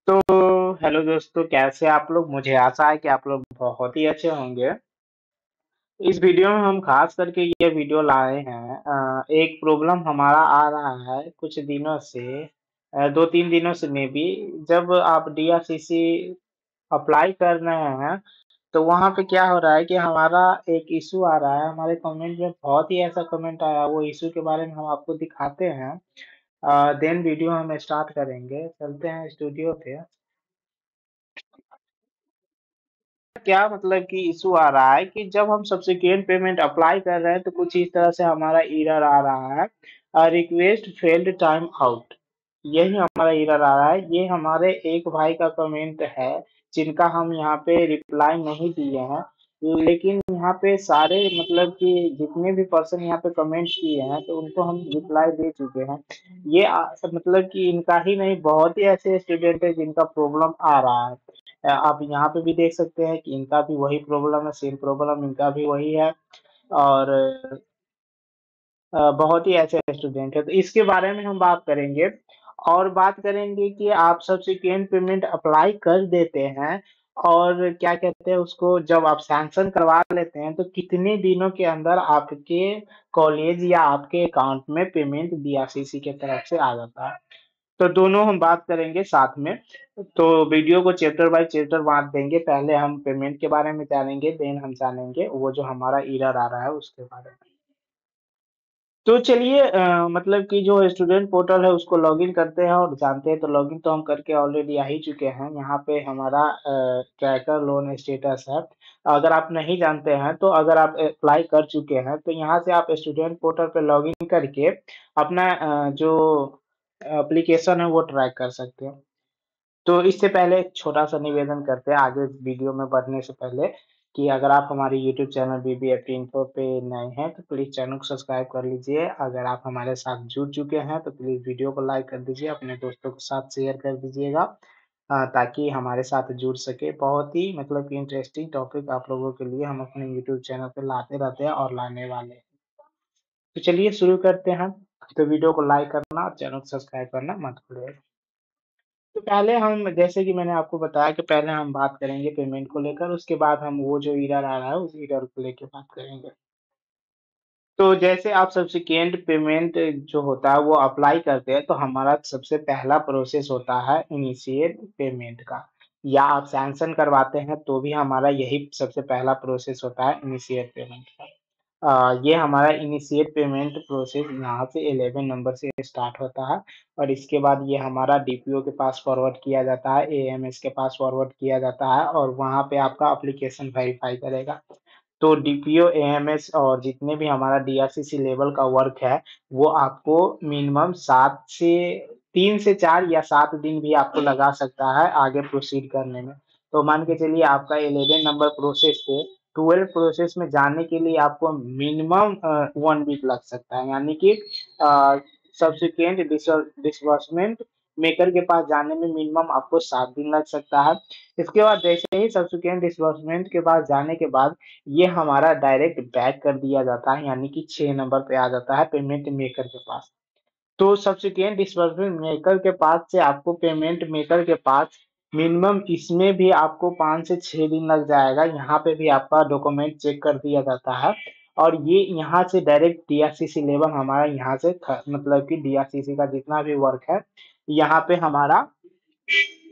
तो हेलो दोस्तों, कैसे आप लोग? मुझे आशा है कि आप लोग बहुत ही अच्छे होंगे। इस वीडियो में हम खास करके ये वीडियो लाए हैं। एक प्रॉब्लम हमारा आ रहा है कुछ दिनों से, 2-3 दिनों से मे बी। जब आप डीआरसीसी अप्लाई कर रहे हैं, तो वहाँ पे क्या हो रहा है कि हमारा एक इश्यू आ रहा है। हमारे कमेंट में बहुत ही ऐसा कमेंट आया, वो इश्यू के बारे में हम आपको दिखाते हैं। देन वीडियो हम स्टार्ट करेंगे। चलते हैं स्टूडियो पे। क्या मतलब कि इश्यू आ रहा है कि जब हम सब्सिक्वेंट पेमेंट अप्लाई कर रहे हैं तो कुछ इस तरह से हमारा एरर आ रहा है, रिक्वेस्ट फेल्ड टाइम आउट। यही हमारा एरर आ रहा है। ये हमारे एक भाई का कमेंट है, जिनका हम यहाँ पे रिप्लाई नहीं दिए हैं। लेकिन यहाँ पे सारे मतलब कि जितने भी पर्सन यहाँ पे कमेंट किए हैं, तो उनको हम रिप्लाई दे चुके हैं। मतलब कि इनका ही नहीं, बहुत ही ऐसे स्टूडेंट है जिनका प्रॉब्लम आ रहा है। आप यहाँ पे भी देख सकते हैं कि इनका भी वही प्रॉब्लम है, सेम प्रॉब्लम इनका भी वही है। और बहुत ही ऐसे स्टूडेंट है, तो इसके बारे में हम बात करेंगे। और बात करेंगे कि आप सब्सिक्वेंट पेमेंट अप्लाई कर देते हैं, और क्या कहते हैं उसको, जब आप सैंक्शन करवा लेते हैं तो कितने दिनों के अंदर आपके कॉलेज या आपके अकाउंट में पेमेंट डीआरसीसी के तरफ से आ जाता है। तो दोनों हम बात करेंगे साथ में। तो वीडियो को चैप्टर बाय चैप्टर बांट देंगे। पहले हम पेमेंट के बारे में जानेंगे, देन हम जानेंगे वो जो हमारा एरर आ रहा है उसके बारे में। तो चलिए, मतलब कि जो स्टूडेंट पोर्टल है उसको लॉगिन करते हैं और जानते हैं। तो लॉगिन तो हम करके ऑलरेडी आ ही चुके हैं। यहाँ पे हमारा ट्रैकर लोन स्टेटस है। अगर आप नहीं जानते हैं, तो अगर आप अप्लाई कर चुके हैं, तो यहाँ से आप स्टूडेंट पोर्टल पे लॉगिन करके अपना जो एप्लीकेशन है वो ट्रैक कर सकते हैं। तो इससे पहले एक छोटा-सा निवेदन करते हैं आगे वीडियो में बढ़ने से पहले, कि अगर आप हमारे यूट्यूब चैनल बीबीएफटी इन्फो पे नए हैं, तो प्लीज़ चैनल को सब्सक्राइब कर लीजिए। अगर आप हमारे साथ जुड़ चुके हैं, तो प्लीज़ वीडियो को लाइक कर दीजिए, अपने दोस्तों के साथ शेयर कर दीजिएगा, ताकि हमारे साथ जुड़ सके। बहुत ही मतलब कि इंटरेस्टिंग टॉपिक आप लोगों के लिए हम अपने यूट्यूब चैनल पे लाते रहते हैं और लाने वाले हैं। तो चलिए शुरू करते हैं। तो वीडियो को लाइक करना और चैनल को सब्सक्राइब करना मत भूलिएगा। तो पहले हम, जैसे कि मैंने आपको बताया कि पहले हम बात करेंगे पेमेंट को लेकर, उसके बाद हम वो जो एरर आ रहा है उस एरर को लेके बात करेंगे। तो जैसे आप सब्सिक्वेंट पेमेंट जो होता है वो अप्लाई करते हैं, तो हमारा सबसे पहला प्रोसेस होता है इनिशिएट पेमेंट का। या आप सैंक्शन करवाते हैं तो भी हमारा यही सबसे पहला प्रोसेस होता है, इनिशिएट पेमेंट का। ये हमारा इनिशिएट पेमेंट प्रोसेस यहाँ से 11 नंबर से स्टार्ट होता है, और इसके बाद ये हमारा डीपीओ के पास फॉरवर्ड किया जाता है, एएमएस के पास फॉरवर्ड किया जाता है, और वहाँ पे आपका एप्लीकेशन वेरीफाई करेगा। तो डीपीओ, एएमएस और जितने भी हमारा डीआरसीसी लेवल का वर्क है, वो आपको मिनिमम 7 से 3 से 4 या 7 दिन भी आपको लगा सकता है आगे प्रोसीड करने में। तो मान के चलिए आपका 11 नंबर प्रोसेस से 12 प्रोसेस में जाने के लिए आपको मिनिमम 1 वीक लग सकता है। यानी कि सब्सिक्वेंट डिसबर्समेंट मेकर के पास जाने में मिनिमम आपको 7 दिन लग सकता है। इसके बाद जैसे ही सब्सिक्वेंट डिसबर्समेंट के पास जाने के बाद ये हमारा डायरेक्ट बैक कर दिया जाता है, यानी कि 6 नंबर पे आ जाता है पेमेंट मेकर के पास। तो सब्सिक्वेंट डिसबर्समेंट मेकर के पास से आपको पेमेंट मेकर के पास मिनिमम इसमें भी आपको 5 से 6 दिन लग जाएगा। यहाँ पे भी आपका डॉक्यूमेंट चेक कर दिया जाता है, और ये यहाँ से डायरेक्ट डीआरसीसी लेवल हमारा यहाँ से मतलब कि डीआरसीसी का जितना भी वर्क है, यहाँ पे हमारा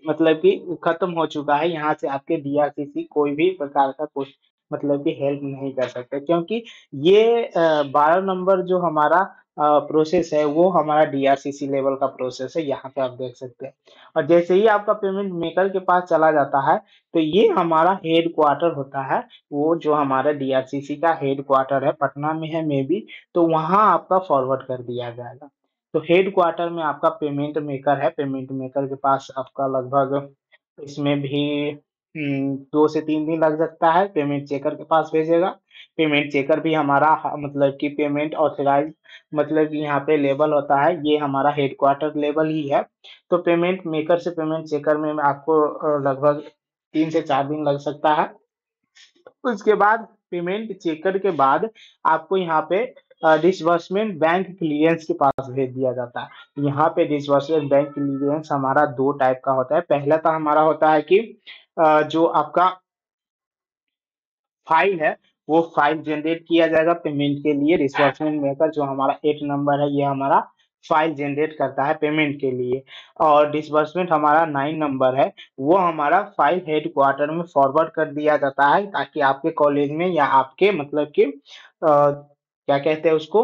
मतलब कि खत्म हो चुका है। यहाँ से आपके डीआरसीसी कोई भी प्रकार का कुछ मतलब कि हेल्प नहीं कर सकते, क्योंकि ये 12 नंबर जो हमारा प्रोसेस है वो हमारा डीआरसीसी लेवल का प्रोसेस है। यहाँ पे आप देख सकते हैं। और जैसे ही आपका पेमेंट मेकर के पास चला जाता है, तो ये हमारा हेड क्वार्टर होता है। वो जो हमारा डीआरसीसी का हेड क्वार्टर है, पटना में है मे बी, तो वहाँ आपका फॉरवर्ड कर दिया जाएगा। तो हेड क्वार्टर में आपका पेमेंट मेकर है। पेमेंट मेकर के पास आपका लगभग इसमें भी 2 से 3 दिन लग सकता है। पेमेंट चेकर के पास भेजेगा। पेमेंट चेकर भी हमारा मतलब कि पेमेंट ऑथराइज मतलब कि यहाँ पे लेवल होता है, ये हमारा हेड क्वार्टर लेवल ही है। तो पेमेंट मेकर से पेमेंट चेकर में आपको लगभग 3 से 4 दिन लग सकता है। उसके बाद पेमेंट चेकर के बाद आपको यहाँ पे डिसबर्समेंट बैंक क्लियरेंस के पास भेज दिया जाता है। यहाँ पे डिसबर्समेंट बैंक क्लियरेंस हमारा दो टाइप का होता है। पहला तो हमारा होता है कि जो आपका फाइल है, वो फाइल जनरेट किया जाएगा पेमेंट के लिए। डिस्बर्समेंट मेकर जो हमारा 8 नंबर है, ये हमारा फाइल जनरेट करता है पेमेंट के लिए। और डिस्बर्समेंट हमारा 9 नंबर है, वो हमारा फाइल हेड क्वार्टर में फॉरवर्ड कर दिया जाता है, ताकि आपके कॉलेज में या आपके मतलब कि क्या कहते हैं उसको,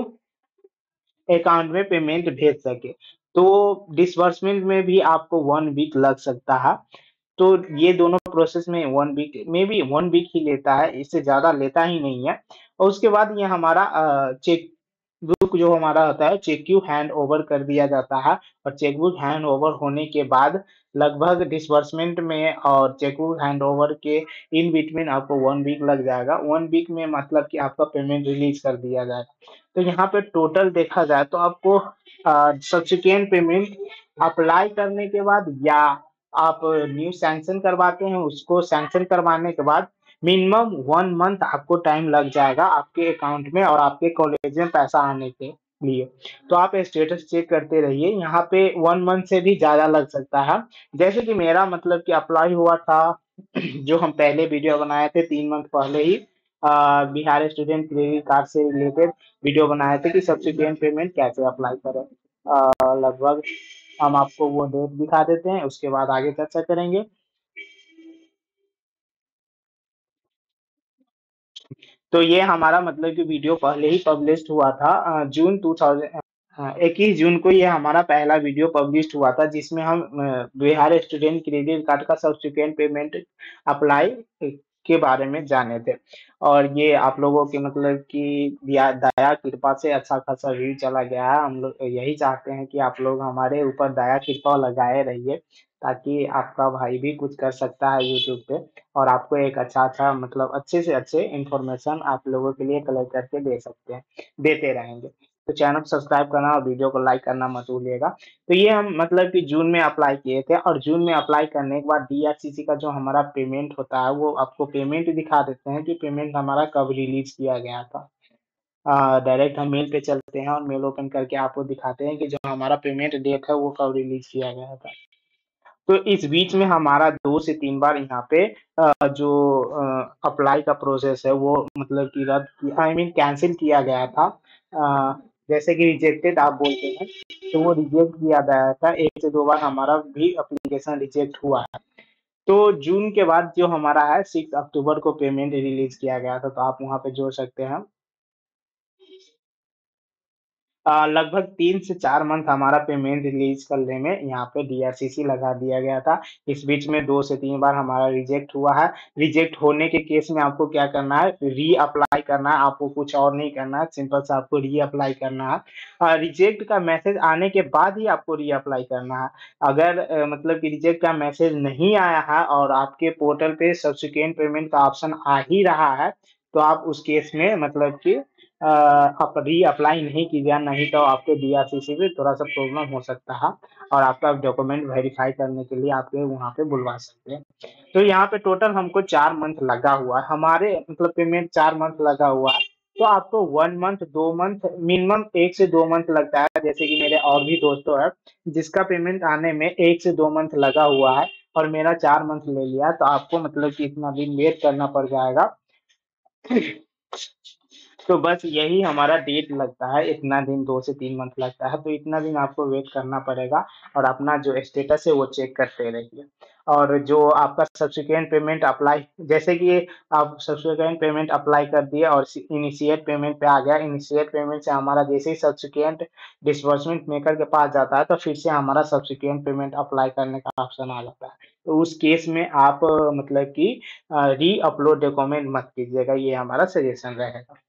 अकाउंट में पेमेंट भेज सके। तो डिसबर्समेंट में भी आपको 1 वीक लग सकता है। तो ये दोनों प्रोसेस में 1 वीक, मे बी 1 वीक ही लेता है, इससे ज़्यादा लेता ही नहीं है। और उसके बाद ये हमारा चेक बुक जो हमारा होता है, चेक क्यू हैंड ओवर कर दिया जाता है। और चेक बुक हैंड ओवर होने के बाद लगभग डिसबर्समेंट में और चेक बुक हैंड ओवर के इन बिटवीन आपको 1 वीक लग जाएगा। 1 वीक में मतलब कि आपका पेमेंट रिलीज कर दिया जाएगा। तो यहाँ पे टोटल देखा जाए तो आपको सब्सिक्वेंट पेमेंट अप्लाई करने के बाद, या आप न्यू सैंक्शन करवाते हैं, उसको सैंक्शन करवाने के बाद मिनिमम 1 मंथ आपको टाइम लग जाएगा आपके अकाउंट में और आपके कॉलेज में पैसा आने के लिए। तो आप स्टेटस चेक करते रहिए, यहाँ पे 1 मंथ से भी ज्यादा लग सकता है। जैसे कि मेरा मतलब कि अप्लाई हुआ था, जो हम पहले वीडियो बनाए थे 3 मंथ पहले ही, बिहार स्टूडेंट क्रेडिट कार्ड से रिलेटेड वीडियो बनाए थे कि सब्सिक्वेंट पेमेंट कैसे अप्लाई करें। लगभग हम आपको वो डेट दिखा देते हैं, उसके बाद आगे चर्चा करेंगे। तो ये हमारा मतलब कि वीडियो पहले ही पब्लिश हुआ था, जून 2000, हाँ, 21 जून को ये हमारा पहला वीडियो पब्लिश हुआ था, जिसमें हम बिहार स्टूडेंट क्रेडिट कार्ड का सब्सिक्वेंट पेमेंट अप्लाई के बारे में जाने थे। और ये आप लोगों की मतलब कि दया कृपा से अच्छा खासा व्यू चला गया है। हम लोग यही चाहते हैं कि आप लोग हमारे ऊपर दया कृपा लगाए रहिए, ताकि आपका भाई भी कुछ कर सकता है यूट्यूब पे, और आपको एक अच्छा अच्छा मतलब अच्छे से अच्छे इंफॉर्मेशन आप लोगों के लिए कलेक्ट करके दे सकते हैं, देते रहेंगे। तो चैनल को सब्सक्राइब करना और वीडियो को लाइक करना मत भूलिएगा। तो ये हम मतलब कि जून में अप्लाई किए थे, और जून में अप्लाई करने के बाद डीआरसीसी का जो हमारा पेमेंट होता है, वो आपको पेमेंट दिखा देते हैं कि पेमेंट हमारा कब रिलीज किया गया था। डायरेक्ट हम मेल पे चलते हैं और मेल ओपन करके आपको दिखाते हैं कि जो हमारा पेमेंट डेट है वो कब रिलीज किया गया था। तो इस बीच में हमारा 2 से 3 बार यहाँ पे जो अप्लाई का प्रोसेस है वो मतलब कि रद्द किया, आई मीन कैंसिल किया गया था। जैसे कि रिजेक्टेड आप बोलते हैं, तो वो रिजेक्ट किया गया था। 1 से 2 बार हमारा भी एप्लीकेशन रिजेक्ट हुआ है। तो जून के बाद जो हमारा है 6 अक्टूबर को पेमेंट रिलीज किया गया था, तो आप वहाँ पे जोड़ सकते हैं। लगभग 3 से 4 मंथ हमारा पेमेंट रिलीज करने में यहाँ पे डीआरसीसी लगा दिया गया था। इस बीच में 2 से 3 बार हमारा रिजेक्ट हुआ है। रिजेक्ट होने के केस में आपको क्या करना है, री अप्लाई करना है। आपको कुछ और नहीं करना है, सिंपल सा आपको री अप्लाई करना है। रिजेक्ट का मैसेज आने के बाद ही आपको री अप्लाई करना है। अगर मतलब कि रिजेक्ट का मैसेज नहीं आया है और आपके पोर्टल पे सब्सिक्वेंट पेमेंट का ऑप्शन आ ही रहा है, तो आप उस केस में मतलब कि आप री अप्लाई नहीं कीजिए, नहीं तो आपके डीआरसीसी में थोड़ा सा प्रॉब्लम हो सकता है, और आपका डॉक्यूमेंट वेरीफाई करने के लिए आपके वहाँ पे बुलवा सकते हैं। तो यहाँ पे टोटल हमको 4 मंथ लगा हुआ है, हमारे मतलब पेमेंट 4 मंथ लगा हुआ है। तो आपको 1 मंथ 2 मंथ मिनिमम 1 से 2 मंथ लगता है। जैसे कि मेरे और भी दोस्तों है जिसका पेमेंट आने में 1 से 2 मंथ लगा हुआ है, और मेरा 4 मंथ ले लिया, तो आपको मतलब कि इतना दिन वेट करना पड़ जाएगा। तो बस यही हमारा डेट लगता है, इतना दिन 2 से 3 मंथ लगता है, तो इतना दिन आपको वेट करना पड़ेगा। और अपना जो स्टेटस है वो चेक करते रहिए। और जो आपका सब्सिक्वेंट पेमेंट अप्लाई, जैसे कि आप सब्सिक्वेंट पेमेंट अप्लाई कर दिए और इनिशिएट पेमेंट पे आ गया, इनिशिएट पेमेंट से हमारा जैसे ही सब्सिक्वेंट डिसबर्समेंट मेकर के पास जाता है, तो फिर से हमारा सब्सिक्वेंट पेमेंट अप्लाई करने का ऑप्शन आ जाता है। तो उस केस में आप मतलब कि री अपलोड डॉक्यूमेंट मत कीजिएगा, ये हमारा सजेशन रहेगा।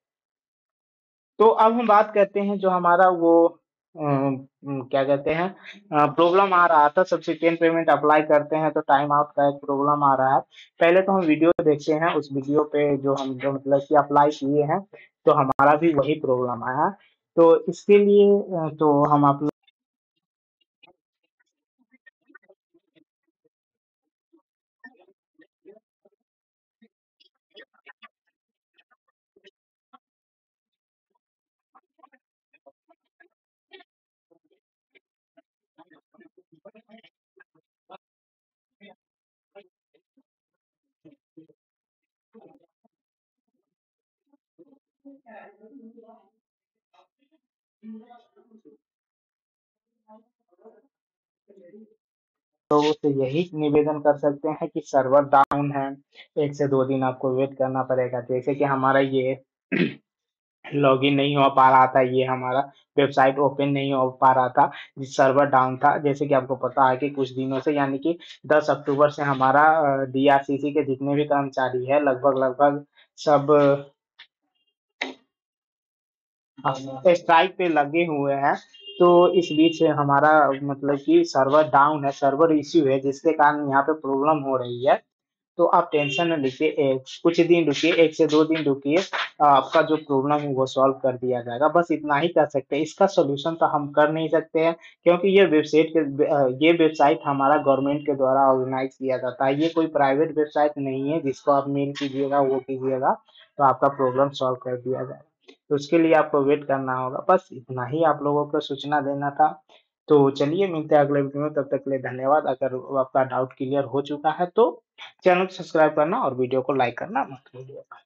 तो अब हम बात करते हैं जो हमारा वो क्या कहते हैं, प्रॉब्लम आ रहा था सब्सिक्वेंट पेमेंट अप्लाई करते हैं तो टाइम आउट का एक प्रॉब्लम आ रहा है। पहले तो हम वीडियो देखते हैं, उस वीडियो पे जो हम जो मतलब कि अप्लाई किए हैं, तो हमारा भी वही प्रॉब्लम आया है। तो इसके लिए तो हम आप तो उससे यही निवेदन कर सकते हैं कि सर्वर डाउन है, 1 से 2 दिन आपको वेट करना पड़ेगा। जैसे कि हमारा ये लॉगिन नहीं हो पा रहा था, ये हमारा वेबसाइट ओपन नहीं हो पा रहा था, सर्वर डाउन था। जैसे कि आपको पता है कि कुछ दिनों से, यानी कि 10 अक्टूबर से हमारा डीआरसीसी के जितने भी कर्मचारी हैं लगभग सब स्ट्राइक पे लगे हुए हैं। तो इस बीच हमारा मतलब कि सर्वर डाउन है, सर्वर इश्यू है, जिसके कारण यहाँ पे प्रॉब्लम हो रही है। तो आप टेंशन ना लीजिए, कुछ दिन रुकिए, 1 से 2 दिन रुकिए, आपका जो प्रॉब्लम है वो सॉल्व कर दिया जाएगा। बस इतना ही कर सकते हैं, इसका सॉल्यूशन तो हम कर नहीं सकते हैं, क्योंकि ये वेबसाइट हमारा गवर्नमेंट के द्वारा ऑर्गेनाइज़ किया जाता है। ये कोई प्राइवेट वेबसाइट नहीं है जिसको आप मेल कीजिएगा, वो कीजिएगा, तो आपका प्रॉब्लम सॉल्व कर दिया जाएगा। तो उसके लिए आपको वेट करना होगा। बस इतना ही आप लोगों को सूचना देना था। तो चलिए मिलते हैं अगले वीडियो में, तब तक के लिए धन्यवाद। अगर आपका डाउट क्लियर हो चुका है तो चैनल को सब्सक्राइब करना और वीडियो को लाइक करना मत भूलिएगा।